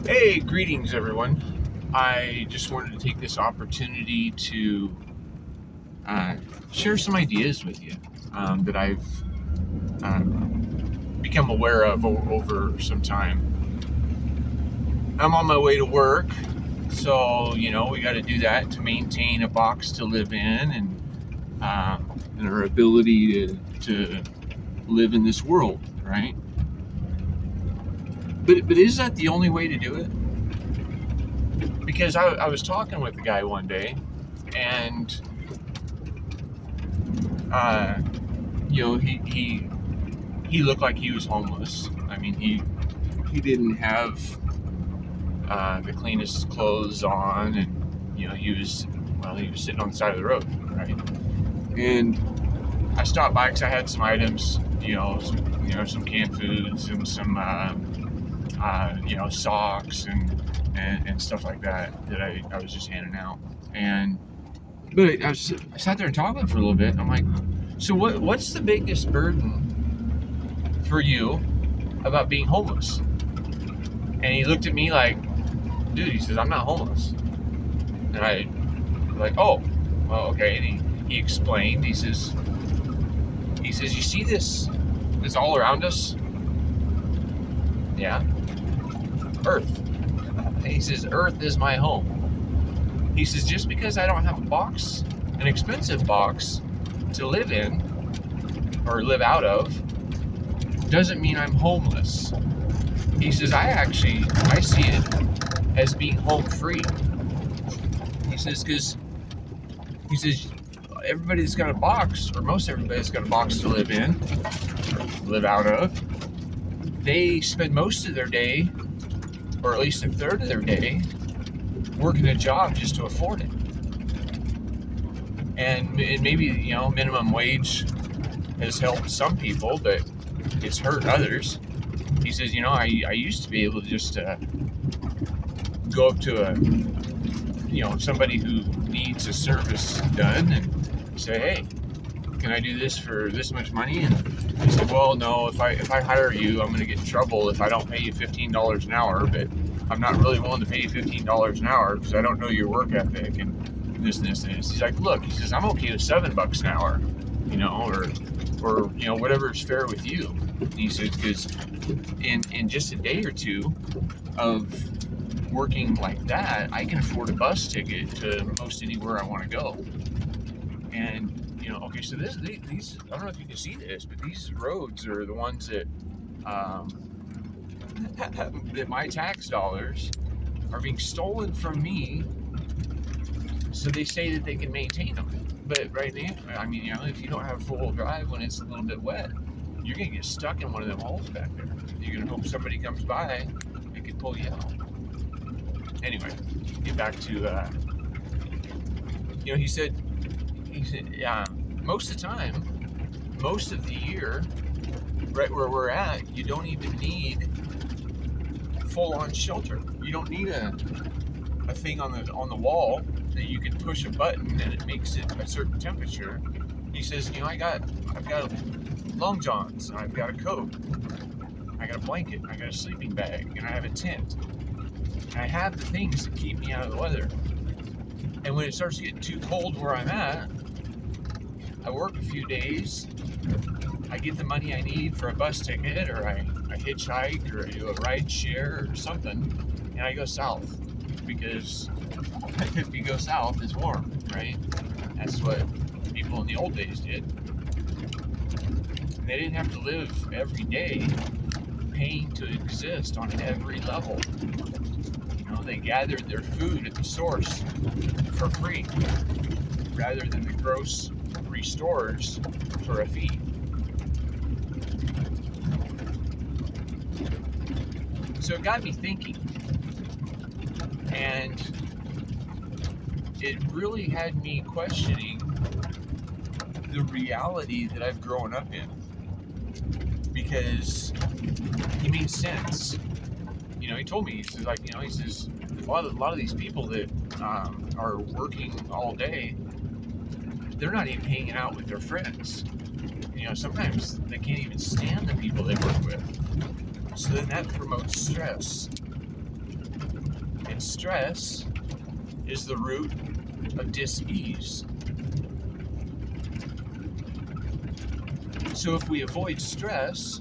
Hey, greetings everyone. I just wanted to take this opportunity to uh, share some ideas with you that I've become aware of over some time. I'm on my way to work, so we got to do that to maintain a box to live in and our ability to live in this world, right? But is that the only way to do it? Because I was talking with the guy one day, and uh, he looked like he was homeless. I mean, he didn't have the cleanest clothes on, and he was sitting on the side of the road, right? And I stopped by because I had some items, some canned foods and some socks and stuff like that I was just handing out. But I sat there and talked with him for a little bit, and I'm like, so what's the biggest burden for you about being homeless? And he looked at me like, dude, he says, I'm not homeless. And I like, oh, well, okay. And he explained, he says, you see this all around us? Yeah. Earth. He says, Earth is my home. He says, just because I don't have a box, an expensive box to live in or live out of, doesn't mean I'm homeless. He says, I see it as being home free. He says, everybody that's got a box, or most everybody that's got a box to live in, live out of, they spend most of their day, or at least a third of their day, working a job just to afford it. And maybe, minimum wage has helped some people, but it's hurt others. He says, I used to be able to just go up to somebody who needs a service done and say, hey, can I do this for this much money? And he said, well, no, if I hire you, I'm going to get in trouble if I don't pay you $15 an hour, but I'm not really willing to pay you $15 an hour because I don't know your work ethic and this and this and this. He's like, look, he says, I'm okay with $7 an hour, or whatever's fair with you. And he says, because in just a day or two of working like that, I can afford a bus ticket to most anywhere I want to go. And okay, so these I don't know if you can see this, but these roads are the ones that that my tax dollars are being stolen from me, so they say that they can maintain them. But right now, I mean, if you don't have four-wheel drive when it's a little bit wet, you're gonna get stuck in one of them holes back there. You're gonna hope somebody comes by and can pull you out. Anyway, get back to he said most of the time, most of the year, right where we're at, you don't even need full-on shelter. You don't need a thing on the wall that you can push a button and it makes it a certain temperature. He says, I've got long johns, I've got a coat, I got a blanket, I got a sleeping bag, and I have a tent. And I have the things that keep me out of the weather. And when it starts getting too cold where I'm at, I work a few days, I get the money I need for a bus ticket, or I hitchhike, or I do a ride share or something, and I go south, because if you go south, it's warm, right? That's what people in the old days did. And they didn't have to live every day paying to exist on every level. They gathered their food at the source for free, rather than the grocery stores for a fee. So it got me thinking, and it really had me questioning the reality that I've grown up in, because he made sense. He told me, he says, a lot of these people that are working all day, they're not even hanging out with their friends. Sometimes they can't even stand the people they work with. So then that promotes stress. And stress is the root of dis-ease. So if we avoid stress,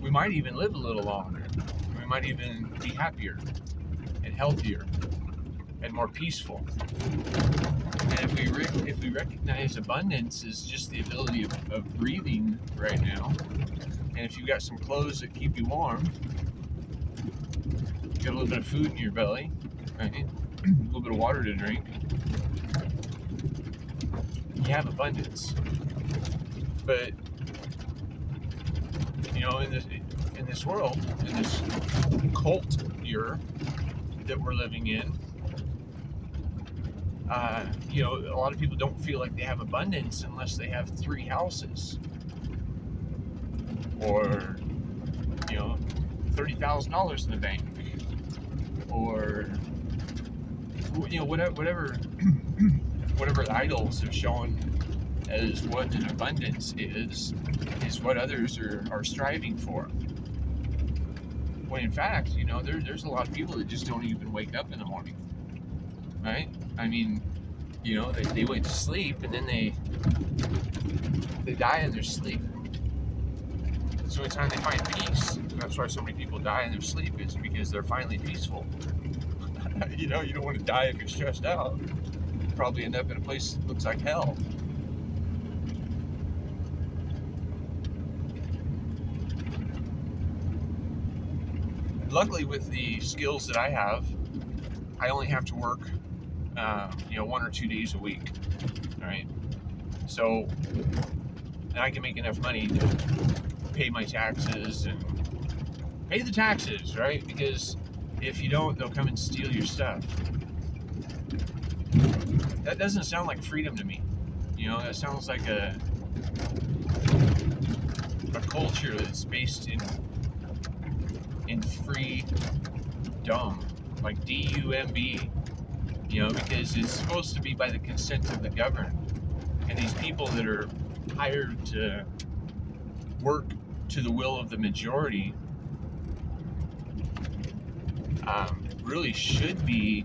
we might even live a little longer. We might even be happier and healthier and more peaceful. And if we recognize abundance as just the ability of breathing right now, and if you've got some clothes that keep you warm, you got a little bit of food in your belly, right? A little bit of water to drink, you have abundance. But you know, in this world, in this culture that we're living in, you know, a lot of people don't feel like they have abundance unless they have 3 houses or, you know, $30,000 in the bank, or, you know, whatever the idols have shown as what an abundance is what others are striving for. When in fact, you know, there's a lot of people that just don't even wake up in the morning, right? I mean, you know, they went to sleep and then they die in their sleep. So anytime they find peace, that's why so many people die in their sleep, is because they're finally peaceful. You know, you don't want to die if you're stressed out. You'll probably end up in a place that looks like hell. Luckily, with the skills that I have, I only have to work, you know, 1 or 2 days a week, right? So, and I can make enough money to pay my taxes and pay the taxes, right? Because if you don't, they'll come and steal your stuff. That doesn't sound like freedom to me. You know, that sounds like a culture that's based in freedom, like D-U-M-B, you know, because it's supposed to be by the consent of the governed. And these people that are hired to work to the will of the majority really should be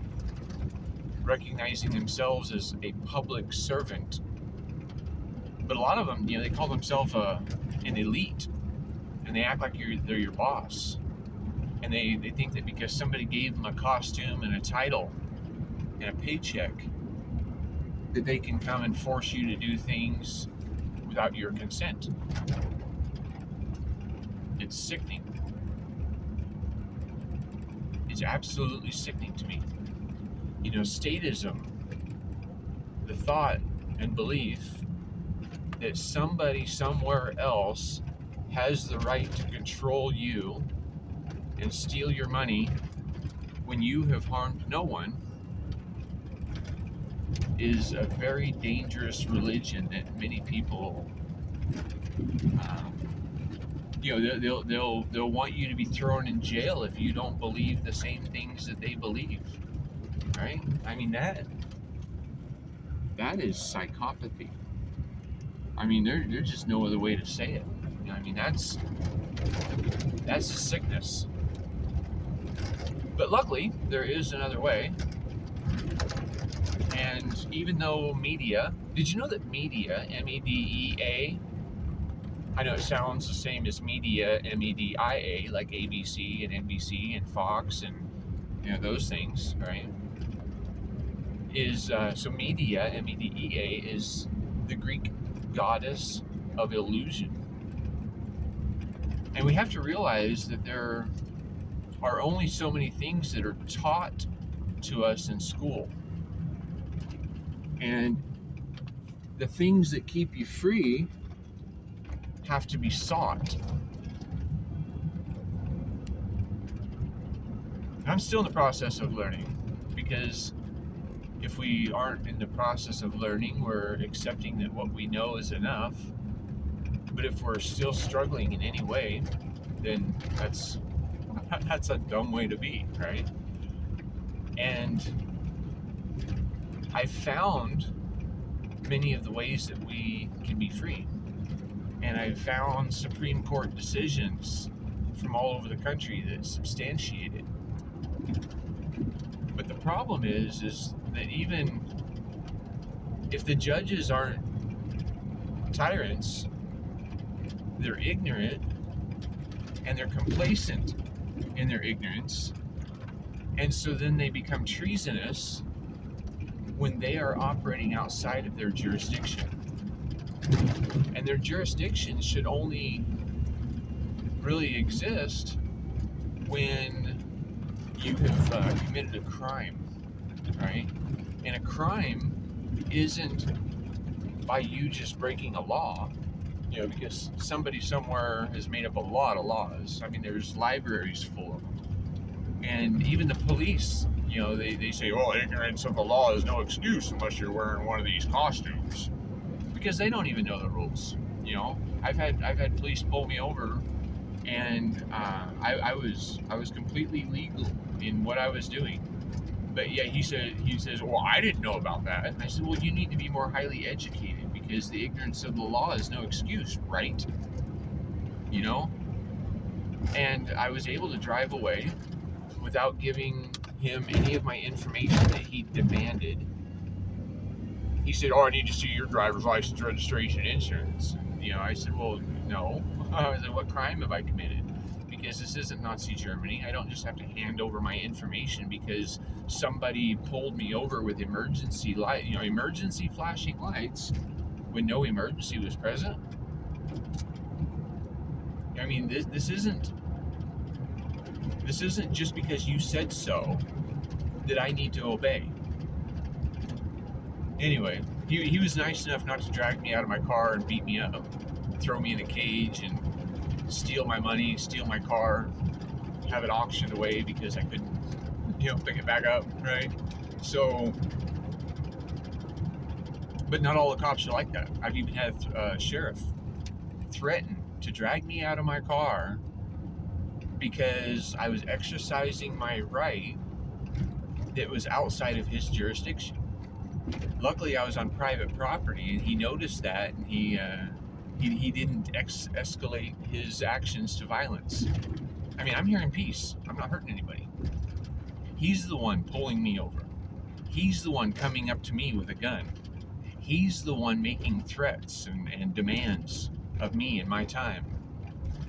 recognizing themselves as a public servant. But a lot of them, you know, they call themselves an elite, and they act like they're your boss. And they think that because somebody gave them a costume and a title and a paycheck, that they can come and force you to do things without your consent. It's sickening. It's absolutely sickening to me. You know, statism, the thought and belief that somebody somewhere else has the right to control you and steal your money when you have harmed no one, is a very dangerous religion that many people, you know, they'll want you to be thrown in jail if you don't believe the same things that they believe, right? I mean, that is psychopathy. I mean, there's just no other way to say it. I mean, that's a sickness. But luckily, there is another way. And even though media, did you know that media, M-E-D-E-A, I know it sounds the same as media, M-E-D-I-A, like ABC and NBC and Fox and, you know, those things, right? So media, M-E-D-E-A, is the Greek goddess of illusion. And we have to realize that there are only so many things that are taught to us in school. And the things that keep you free have to be sought. I'm still in the process of learning, because if we aren't in the process of learning, we're accepting that what we know is enough. But if we're still struggling in any way, then that's a dumb way to be, right? And I found many of the ways that we can be free. And I found Supreme Court decisions from all over the country that substantiate it. But the problem is that even if the judges aren't tyrants, they're ignorant and they're complacent in their ignorance. And so then they become treasonous when they are operating outside of their jurisdiction. And their jurisdiction should only really exist when you have committed a crime, right? And a crime isn't by you just breaking a law, because somebody somewhere has made up a lot of laws. I mean, there's libraries full of them. And even the police, they say, oh, ignorance of the law is no excuse unless you're wearing one of these costumes. Because they don't even know the rules. I've had police pull me over, and I was completely legal in what I was doing. But yeah, he says, well, I didn't know about that. And I said, well, you need to be more highly educated, because the ignorance of the law is no excuse, right? And I was able to drive away without giving him any of my information that he demanded. He said, oh, I need to see your driver's license, registration, insurance. I said, well, no. I said, what crime have I committed? Because this isn't Nazi Germany. I don't just have to hand over my information because somebody pulled me over with emergency flashing lights when no emergency was present. I mean, this isn't just because you said so that I need to obey. Anyway, he was nice enough not to drag me out of my car and beat me up, throw me in a cage, and steal my money, steal my car, have it auctioned away because I couldn't, pick it back up, right? So, but not all the cops are like that. I've even had a sheriff threaten to drag me out of my car because I was exercising my right that was outside of his jurisdiction. Luckily, I was on private property, and he noticed that, and he didn't escalate his actions to violence. I mean, I'm here in peace. I'm not hurting anybody. He's the one pulling me over. He's the one coming up to me with a gun. He's the one making threats and demands of me and my time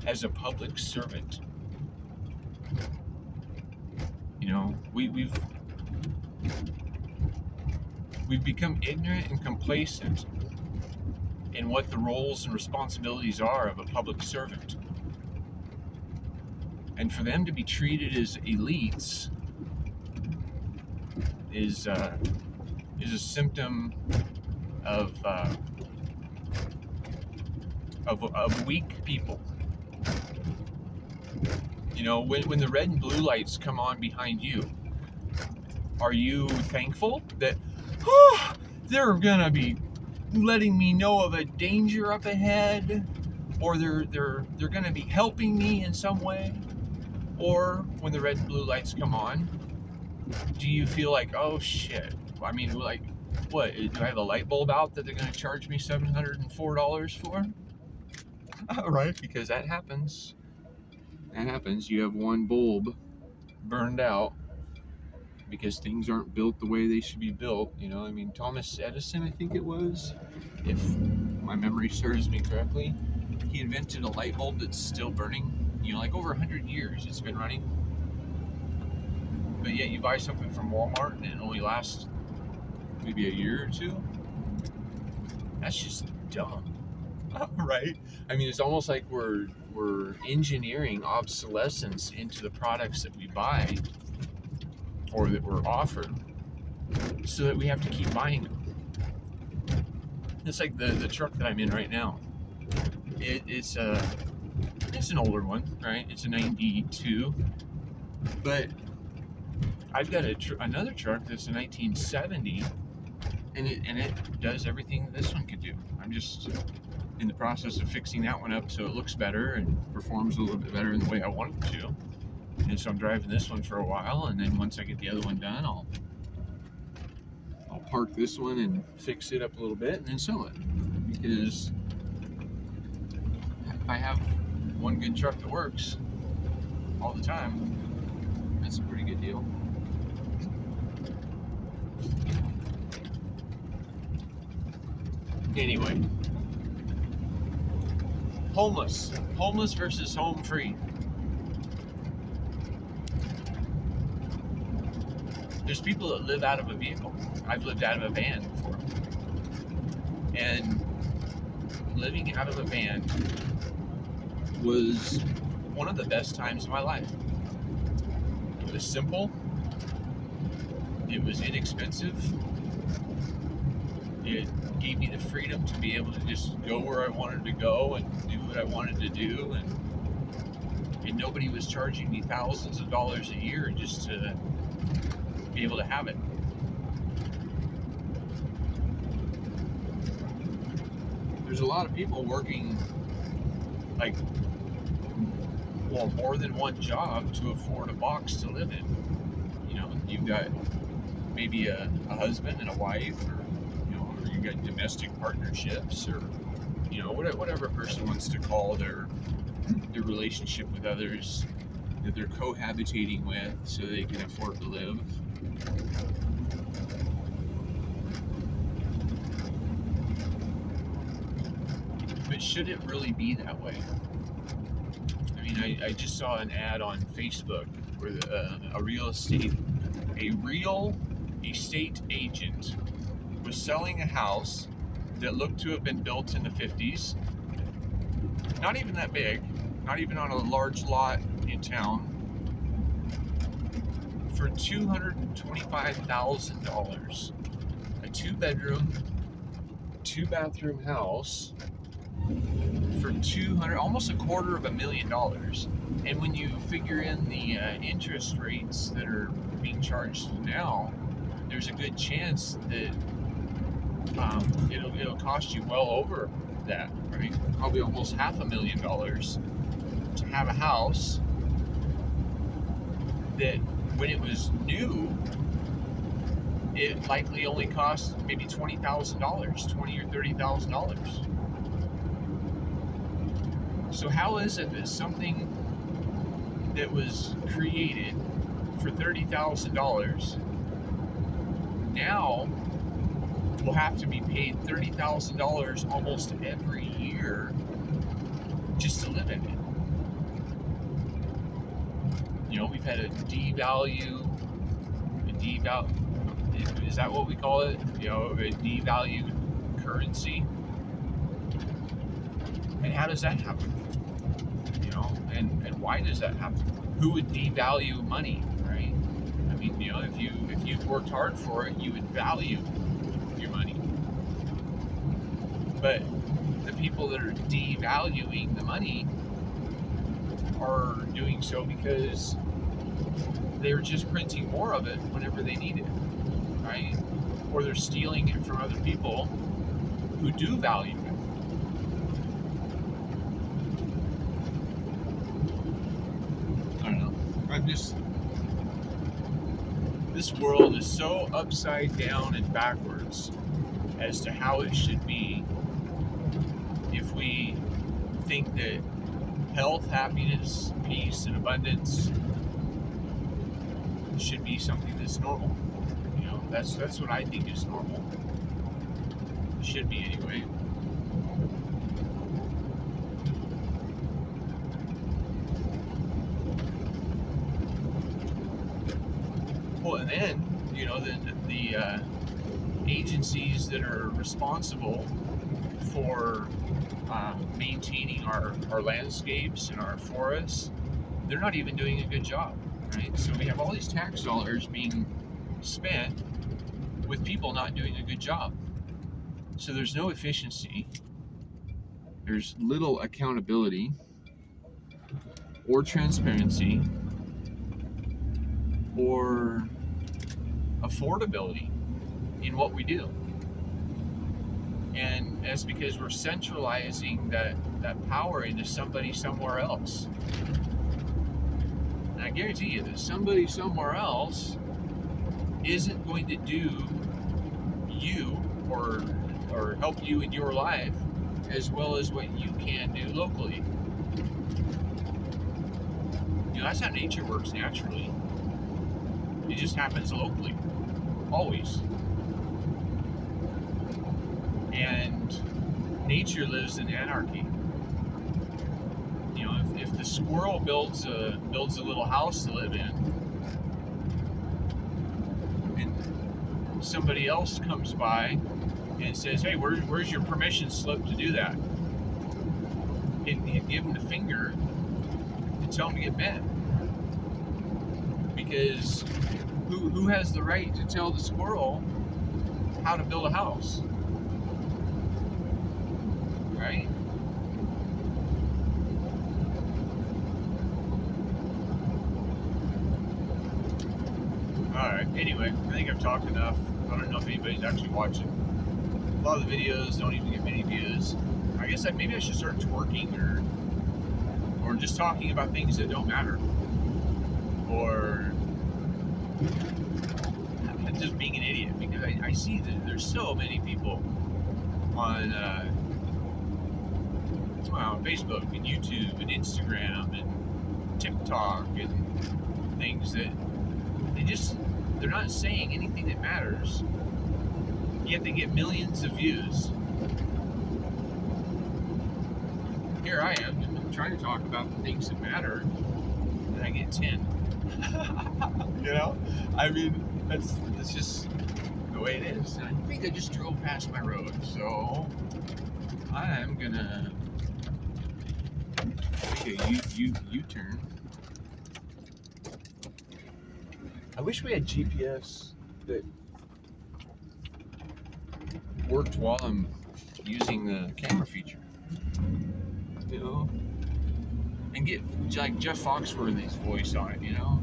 as a public servant. We've become ignorant and complacent in what the roles and responsibilities are of a public servant. And for them to be treated as elites is a symptom of weak people. When the red and blue lights come on behind you, are you thankful that they're gonna be letting me know of a danger up ahead, or they're gonna be helping me in some way? Or when the red and blue lights come on, do you feel like, oh shit, I mean, like, what, do I have a light bulb out that they're gonna charge me $704 for? Right, because that happens. You have one bulb burned out because things aren't built the way they should be built. Thomas Edison, I think it was, if my memory serves me correctly, he invented a light bulb that's still burning. Like over 100 years it's been running. But yet you buy something from Walmart and it only lasts maybe a year or two. That's just dumb. Right? I mean, it's almost like we're engineering obsolescence into the products that we buy or that we're offered so that we have to keep buying them. It's like the truck that I'm in right now. It's an older one, right? It's a 92, but I've got another truck that's a 1970, and it does everything this one could do. I'm just in the process of fixing that one up so it looks better and performs a little bit better in the way I want it to. And so I'm driving this one for a while, and then once I get the other one done, I'll park this one and fix it up a little bit and then sell it. Because if I have one good truck that works all the time, that's a pretty good deal. Anyway, homeless versus home free. There's people that live out of a vehicle. I've lived out of a van before. And living out of a van was one of the best times of my life. It was simple. It was inexpensive. It gave me the freedom to be able to just go where I wanted to go and do what I wanted to do. And nobody was charging me thousands of dollars a year just to be able to have it. There's a lot of people working more than one job to afford a box to live in. You've got maybe a husband and a wife, or you got domestic partnerships, or whatever person wants to call their relationship with others that they're cohabitating with so they can afford to live. But should it really be that way? I mean, I just saw an ad on Facebook where a real estate agent was selling a house that looked to have been built in the 50s. Not even that big, not even on a large lot in town, for $225,000. A 2-bedroom, 2-bathroom house for almost $250,000. And when you figure in the interest rates that are being charged now, there's a good chance that it'll cost you well over that, right? Probably almost $500,000 to have a house that, when it was new, it likely only cost maybe $20,000, $20,000 or $30,000. So how is it that something that was created for $30,000 now will have to be paid $30,000 almost every year just to live in it? We've had a devalue, is that what we call it? A devalued currency. And how does that happen? And why does that happen? Who would devalue money, right? I mean, if you worked hard for it, you would value your money. But the people that are devaluing the money are doing so because they're just printing more of it whenever they need it, right? Or they're stealing it from other people who do value it. I don't know. This world is so upside down and backwards as to how it should be if we think that health, happiness, peace, and abundance should be something that's normal. That's what I think is normal. It should be anyway. Well, and then the agencies that are responsible for maintaining our landscapes and our forests, they're not even doing a good job, right? So we have all these tax dollars being spent with people not doing a good job. So there's no efficiency, there's little accountability or transparency or affordability in what we do. And that's because we're centralizing that power into somebody somewhere else. And I guarantee you that somebody somewhere else isn't going to do you or help you in your life as well as what you can do locally. That's how nature works naturally. It just happens locally. always. And nature lives in anarchy. You know, if the squirrel builds a little house to live in, and somebody else comes by and says, "Hey, where's your permission slip to do that?" And give them the finger and tell them to get bent. Because who has the right to tell the squirrel how to build a house? Right? Alright, anyway, I think I've talked enough. I don't know if anybody's actually watching. A lot of the videos don't even get many views. I guess maybe I should start twerking or just talking about things that don't matter. Or just being an idiot, because I see that there's so many people on Facebook and YouTube and Instagram and TikTok and things that they're not saying anything that matters, yet they get millions of views. Here I am trying to talk about the things that matter, and I get 10. You know? I mean, that's just the way it is. And I think I just drove past my road, so I'm gonna take a U-turn. I wish we had GPS that worked while I'm using the camera feature. You know? And get like Jeff Foxworthy's voice on it, you know?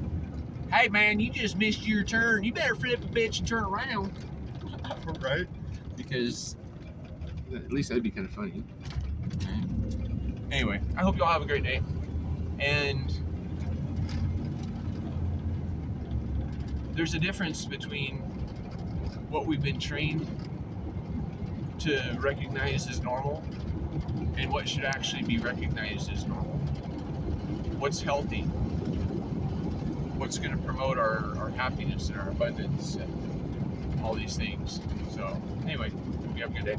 Hey man, you just missed your turn. You better flip a bitch and turn around. Right? Because at least that'd be kind of funny. Right? Anyway, I hope y'all have a great day. And there's a difference between what we've been trained to recognize as normal and what should actually be recognized as normal. What's healthy? What's going to promote our happiness and our abundance and all these things. So, anyway, hope you have a good day.